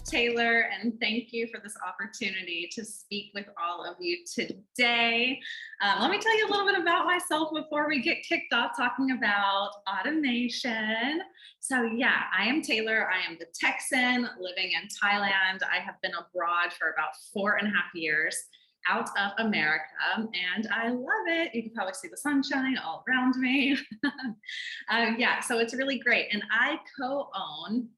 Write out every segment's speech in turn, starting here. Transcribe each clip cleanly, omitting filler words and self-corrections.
Taylor, and thank you for this opportunity to speak with all of you today. Let me tell you a little bit about myself before we get kicked off talking about automation. So yeah, I am Taylor. I am the Texan living in Thailand. I have been abroad for about 4.5 years out of America, and I love it. You can probably see the sunshine all around me. Yeah, so it's really great. And I co-own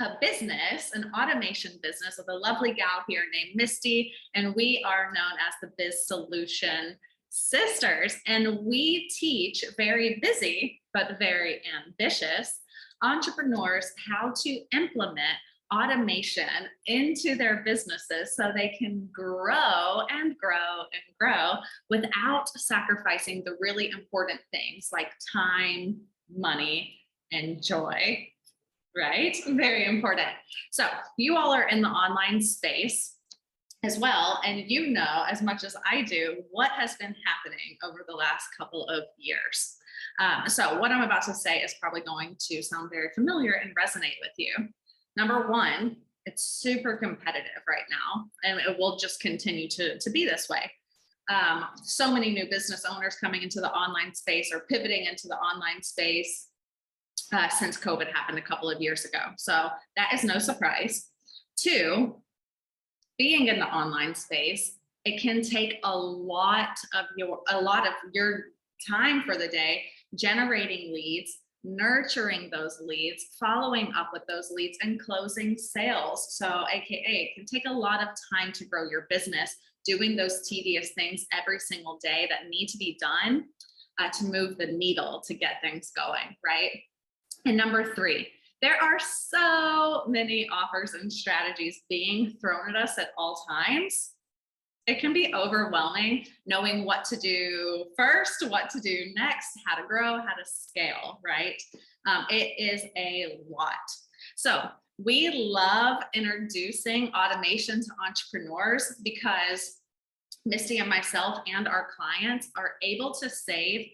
a business, an automation business with a lovely gal here named Misty, and we are known as the Biz Solution Sisters. And we teach very busy, but very ambitious entrepreneurs how to implement automation into their businesses so they can grow and grow and grow without sacrificing the really important things like time, money, and joy. Right? Very important. So you all are in the online space as well, and you know as much as I do what has been happening over the last couple of years. So what I'm about to say is probably going to sound very familiar and resonate with you. Number one, it's super competitive right now, and it will just continue to be this way. So many new business owners coming into the online space or pivoting into the online space since COVID happened a couple of years ago. So that is no surprise. Two, being in the online space, it can take a lot of your time for the day generating leads, nurturing those leads, following up with those leads, and closing sales. So AKA, it can take a lot of time to grow your business, doing those tedious things every single day that need to be done to move the needle to get things going, right? And number three, there are so many offers and strategies being thrown at us at all times. It can be overwhelming knowing what to do first, what to do next, how to grow, how to scale, right? It is a lot. So we love introducing automation to entrepreneurs because Misty and myself and our clients are able to save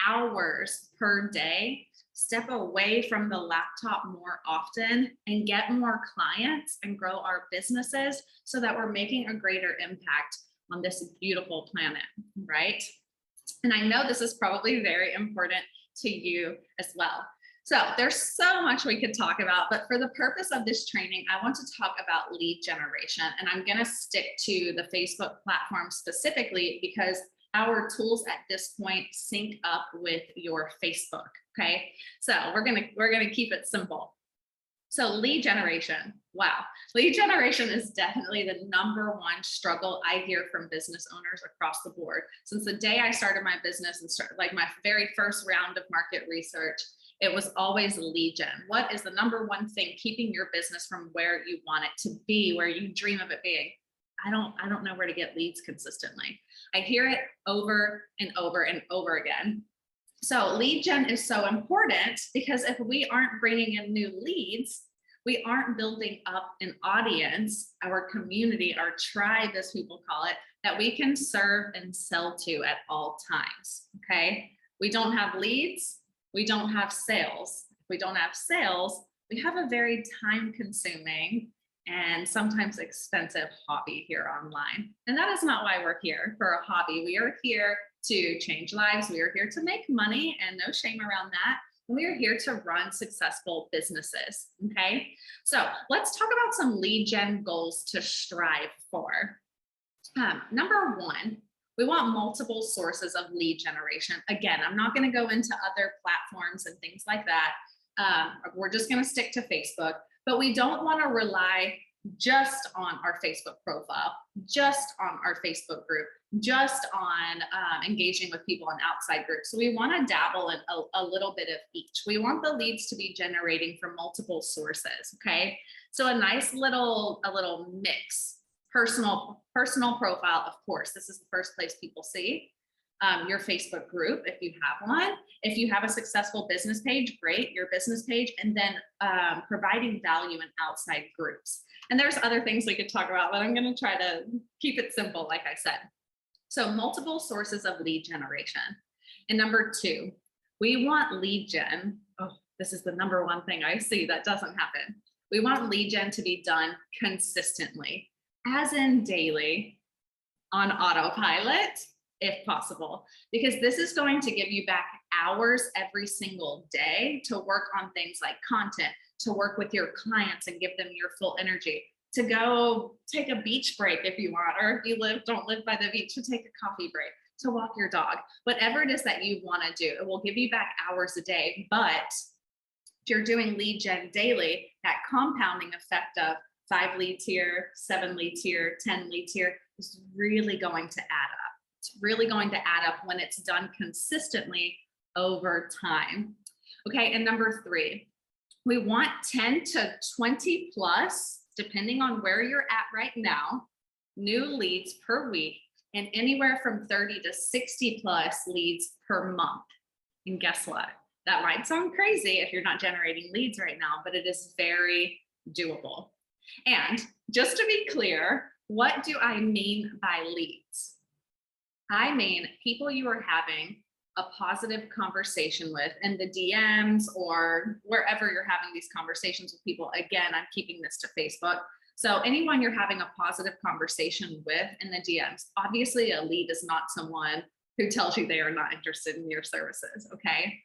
hours per day, step away from the laptop more often, and get more clients and grow our businesses so that we're making a greater impact on this beautiful planet, right? And I know this is probably very important to you as well. So there's so much we could talk about, but for the purpose of this training, I want to talk about lead generation. And I'm going to stick to the Facebook platform specifically because our tools at this point sync up with your Facebook. Okay, so we're gonna keep it simple. So lead generation, wow, lead generation is definitely the number one struggle I hear from business owners across the board. Since the day I started my business and started like my very first round of market research, it was always lead gen. What is the number one thing keeping your business from where you want it to be, where you dream of it being? I don't know where to get leads consistently. I hear it over and over and over again. So lead gen is so important because if we aren't bringing in new leads, we aren't building up an audience, our community, our tribe, as people call it, that we can serve and sell to at all times, okay? We don't have leads, we don't have sales. If we don't have sales, we have a very time-consuming and sometimes expensive hobby here online. And that is not why we're here for a hobby. We are here to change lives. We are here to make money, and no shame around that. And we are here to run successful businesses, okay? So let's talk about some lead gen goals to strive for. Number one, we want multiple sources of lead generation. Again, I'm not gonna go into other platforms and things like that. We're just gonna stick to Facebook, but we don't wanna rely just on our Facebook profile, just on our Facebook group, just on engaging with people in outside groups. So we want to dabble in a little bit of each. We want the leads to be generating from multiple sources. Okay, so a nice little mix. Personal profile, of course. This is the first place people see. Your Facebook group, if you have one. If you have a successful business page, great, your business page, and then providing value in outside groups. And there's other things we could talk about, but I'm going to try to keep it simple, like I said. So multiple sources of lead generation. And number two, we want lead gen. Oh, this is the number one thing I see that doesn't happen. We want lead gen to be done consistently, as in daily, on autopilot, if possible, because this is going to give you back hours every single day to work on things like content, to work with your clients and give them your full energy, to go take a beach break if you want, or if you don't live by the beach, to take a coffee break, to walk your dog, whatever it is that you want to do. It will give you back hours a day. But if you're doing lead gen daily, that compounding effect of 5 leads here, 7 leads here, 10 leads here is really going to add up. It's really going to add up when it's done consistently over time. Okay, and number 3, we want 10 to 20 plus, depending on where you're at right now, new leads per week, and anywhere from 30 to 60 plus leads per month. And guess what? That might sound crazy if you're not generating leads right now, but it is very doable. And just to be clear, what do I mean by leads? I mean people you are having a positive conversation with in the DMs or wherever you're having these conversations with people. Again, I'm keeping this to Facebook. So anyone you're having a positive conversation with in the DMs, obviously a lead is not someone who tells you they are not interested in your services, okay?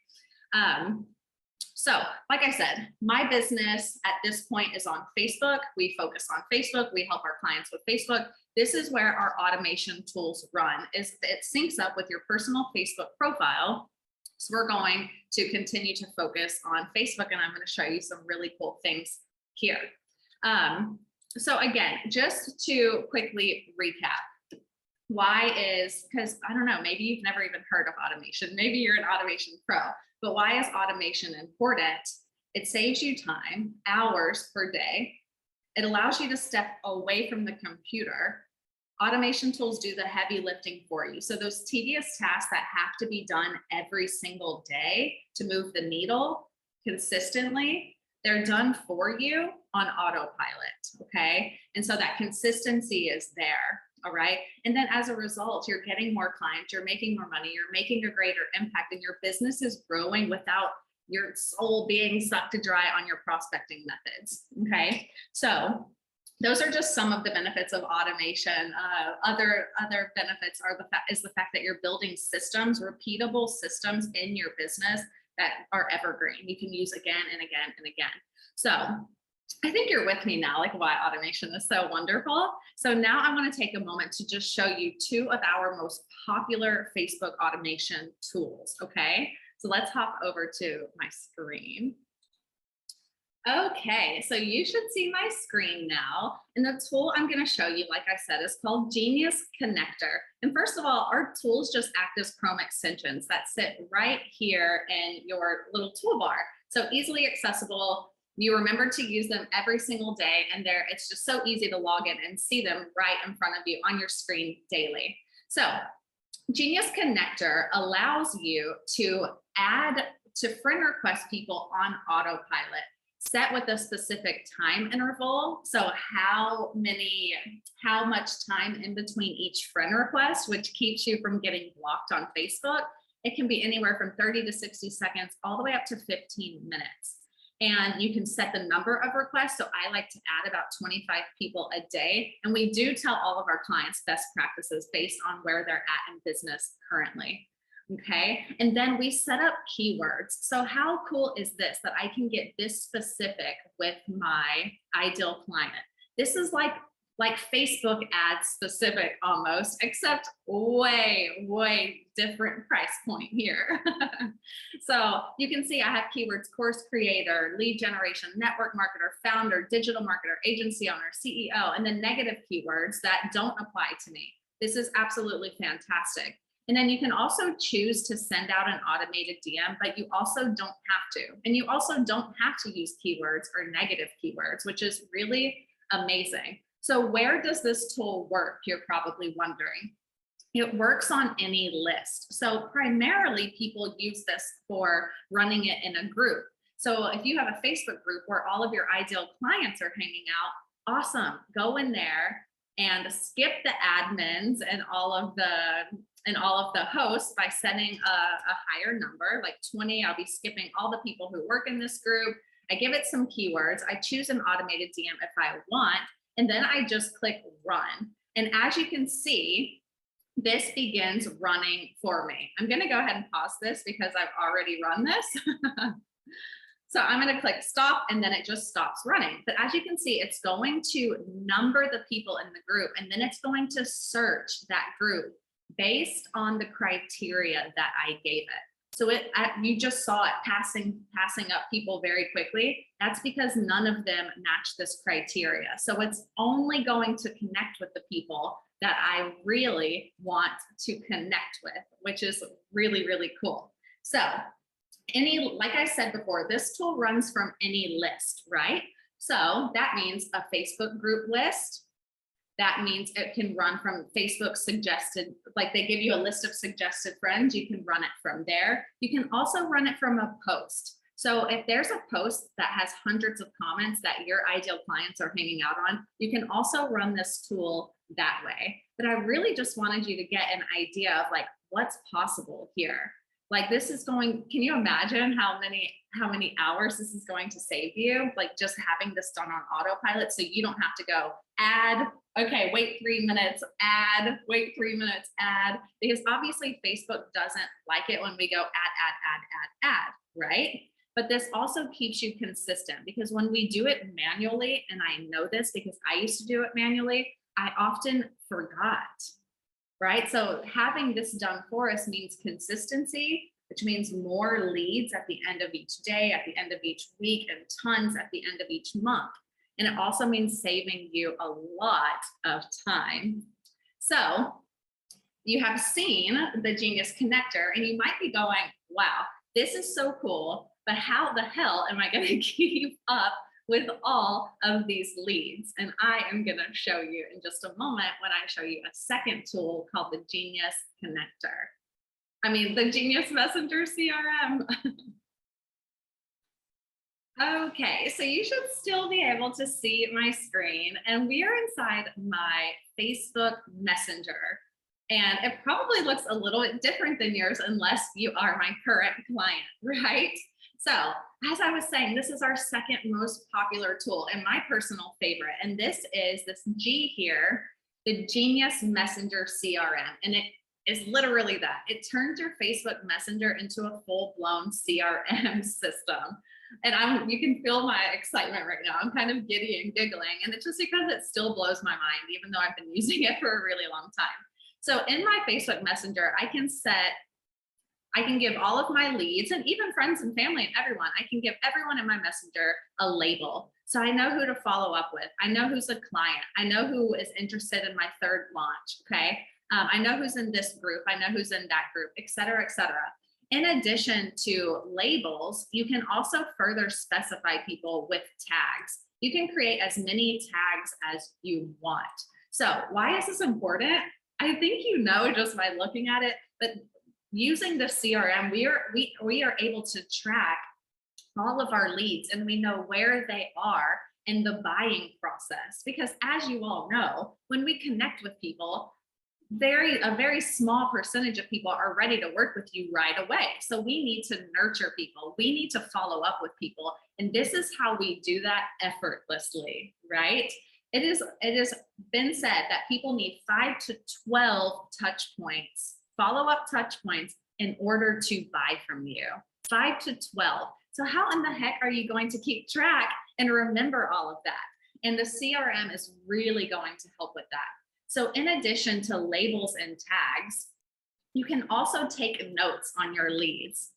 So like I said, my business at this point is on Facebook. We focus on Facebook. We help our clients with Facebook. This is where our automation tools run. It syncs up with your personal Facebook profile. So we're going to continue to focus on Facebook, and I'm going to show you some really cool things here. So again, just to quickly recap, why is, because I don't know, maybe you've never even heard of automation. Maybe you're an automation pro, but why is automation important? It saves you time, hours per day. It allows you to step away from the computer. Automation tools do the heavy lifting for you. So those tedious tasks that have to be done every single day to move the needle consistently, they're done for you on autopilot, okay? And so that consistency is there, all right? And then as a result, you're getting more clients, you're making more money, you're making a greater impact, and your business is growing without your soul being sucked to dry on your prospecting methods, okay? So those are just some of the benefits of automation. Other benefits are the fact that you're building systems, repeatable systems in your business that are evergreen. You can use again and again and again. So I think you're with me now, like why automation is so wonderful. So now I want to take a moment to just show you 2 of our most popular Facebook automation tools, okay? So let's hop over to my screen. Okay, so you should see my screen now. And the tool I'm going to show you, like I said, is called Genius Connector. And first of all, our tools just act as Chrome extensions that sit right here in your little toolbar. So easily accessible. You remember to use them every single day, and it's just so easy to log in and see them right in front of you on your screen daily. So Genius Connector allows you to add to friend request people on autopilot, set with a specific time interval. So how much time in between each friend request, which keeps you from getting blocked on Facebook. It can be anywhere from 30 to 60 seconds, all the way up to 15 minutes. And you can set the number of requests. So I like to add about 25 people a day. And we do tell all of our clients best practices based on where they're at in business currently. Okay, and then we set up keywords. So how cool is this, that I can get this specific with my ideal client? This is like Facebook ads specific almost, except way different price point here. So you can see I have keywords: course creator, lead generation, network marketer, founder, digital marketer, agency owner, CEO, and then negative keywords that don't apply to me. This is absolutely fantastic. And then you can also choose to send out an automated DM, but you also don't have to. And you also don't have to use keywords or negative keywords, which is really amazing. So where does this tool work? You're probably wondering. It works on any list. So primarily people use this for running it in a group. So if you have a Facebook group where all of your ideal clients are hanging out, awesome, go in there and skip the admins and all of the hosts by setting a higher number, like 20. I'll be skipping all the people who work in this group. I give it some keywords. I choose an automated DM if I want, and then I just click run. And as you can see, this begins running for me. I'm going to go ahead and pause this because I've already run this. So I'm going to click stop, and then it just stops running. But as you can see, it's going to number the people in the group, and then it's going to search that group based on the criteria that I gave it. So you just saw it passing up people very quickly. That's because none of them match this criteria. So it's only going to connect with the people that I really want to connect with, which is really, really cool. So like I said before, this tool runs from any list, right? So that means a Facebook group list. That means it can run from Facebook suggested, like they give you a list of suggested friends, you can run it from there. You can also run it from a post. So if there's a post that has hundreds of comments that your ideal clients are hanging out on, you can also run this tool that way. But I really just wanted you to get an idea of like what's possible here. Like this is can you imagine how many hours this is going to save you? Like just having this done on autopilot, so you don't have to go add, okay, wait 3 minutes, add, wait 3 minutes, add, because obviously Facebook doesn't like it when we go add, right? But this also keeps you consistent, because when we do it manually, and I know this because I used to do it manually, I often forgot. Right? So having this done for us means consistency, which means more leads at the end of each day, at the end of each week, and tons at the end of each month. And it also means saving you a lot of time. So you have seen the Genius Connector, and you might be going, wow, this is so cool, but how the hell am I going to keep up with all of these leads? And I am going to show you in just a moment when I show you a second tool called the Genius Connector. I mean, the Genius Messenger CRM. Okay, so you should still be able to see my screen, and we are inside my Facebook Messenger. And it probably looks a little bit different than yours unless you are my current client, right? So as I was saying, this is our second most popular tool and my personal favorite. And this is this G here, the Genius Messenger CRM. And it is literally that. It turns your Facebook Messenger into a full-blown CRM system. And you can feel my excitement right now. I'm kind of giddy and giggling. And it's just because it still blows my mind, even though I've been using it for a really long time. So in my Facebook Messenger, I can give all of my leads, and even friends and family and everyone, I can give everyone in my Messenger a label. So I know who to follow up with. I know who's a client. I know who is interested in my third launch, okay? I know who's in this group. I know who's in that group, et cetera, et cetera. In addition to labels, you can also further specify people with tags. You can create as many tags as you want. So why is this important? I think you know just by looking at it, but using the CRM, we are able to track all of our leads, and we know where they are in the buying process. Because as you all know, when we connect with people, a very small percentage of people are ready to work with you right away. So we need to nurture people. We need to follow up with people. And this is how we do that effortlessly, right? It has been said that people need 5 to 12 touch points, follow-up touch points, in order to buy from you. 5 to 12. So how in the heck are you going to keep track and remember all of that? And the CRM is really going to help with that. So in addition to labels and tags, you can also take notes on your leads.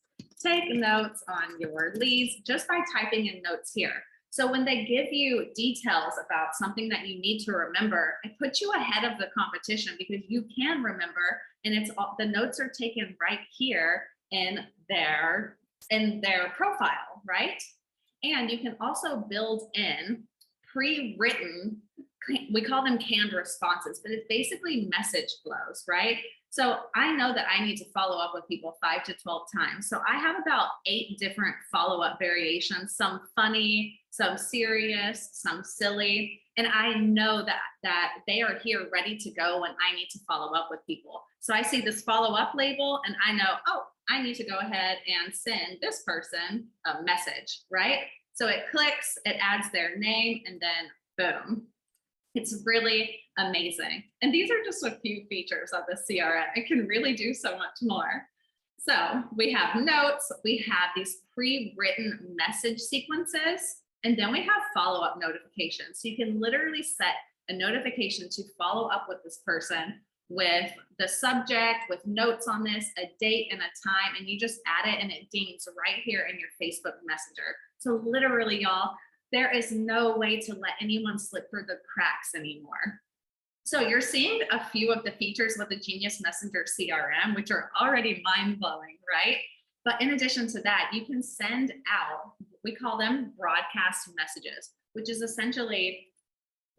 Take notes on your leads just by typing in notes here. So when they give you details about something that you need to remember, it puts you ahead of the competition because you can remember, and the notes are taken right here in their profile, right? And you can also build in pre-written, we call them canned responses, but it's basically message flows, right? So I know that I need to follow up with people 5 to 12 times. So I have about 8 different follow-up variations, some funny, some serious, some silly. And I know that they are here ready to go when I need to follow up with people. So I see this follow-up label and I know, oh, I need to go ahead and send this person a message, right? So it clicks, it adds their name, and then boom. It's really amazing. And these are just a few features of the CRM. It can really do so much more. So we have notes, we have these pre-written message sequences, and then we have follow-up notifications. So you can literally set a notification to follow up with this person with the subject, with notes on this, a date and a time, and you just add it and it dings right here in your Facebook Messenger. So literally, y'all, there is no way to let anyone slip through the cracks anymore. So you're seeing a few of the features with the Genius Messenger CRM, which are already mind-blowing, right? But in addition to that, you can send out, we call them broadcast messages, which is essentially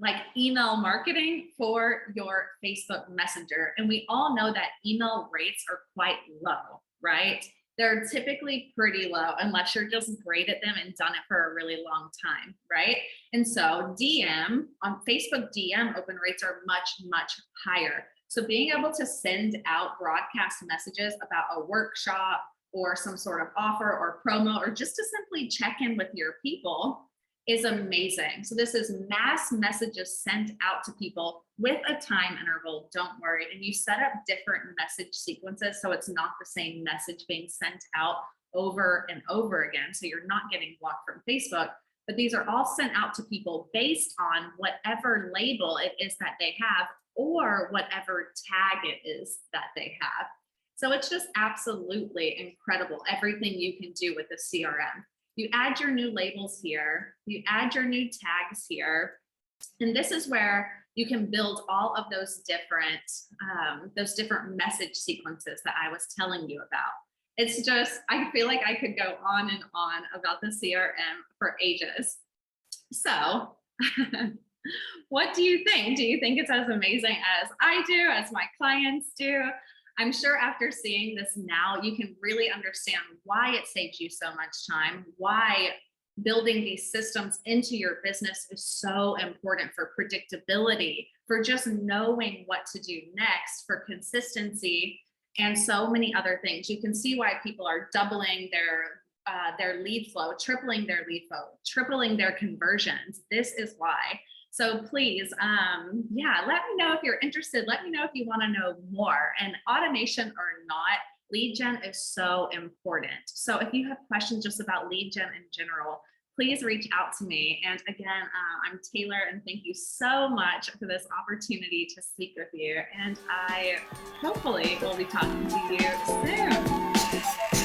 like email marketing for your Facebook Messenger. And we all know that email rates are quite low, right? They're typically pretty low unless you're just great at them and done it for a really long time, right? And so DM on Facebook DM open rates are much, much higher. So being able to send out broadcast messages about a workshop or some sort of offer or promo, or just to simply check in with your people is amazing. So this is mass messages sent out to people with a time interval, don't worry. And you set up different message sequences so it's not the same message being sent out over and over again. So you're not getting blocked from Facebook, but these are all sent out to people based on whatever label it is that they have or whatever tag it is that they have. So it's just absolutely incredible, everything you can do with the CRM. You add your new labels here, you add your new tags here, and this is where you can build all of those different message sequences that I was telling you about. It's just, I feel like I could go on and on about the CRM for ages. So what do you think? Do you think it's as amazing as I do, as my clients do? I'm sure after seeing this now, you can really understand why it saves you so much time, why building these systems into your business is so important for predictability, for just knowing what to do next, for consistency, and so many other things. You can see why people are doubling their lead flow, tripling their lead flow, tripling their conversions. This is why. So please, yeah, let me know if you're interested. Let me know if you want to know more. And automation or not, lead gen is so important. So if you have questions just about lead gen in general, please reach out to me. And again, I'm Taylor, and thank you so much for this opportunity to speak with you. And I hopefully will be talking to you soon.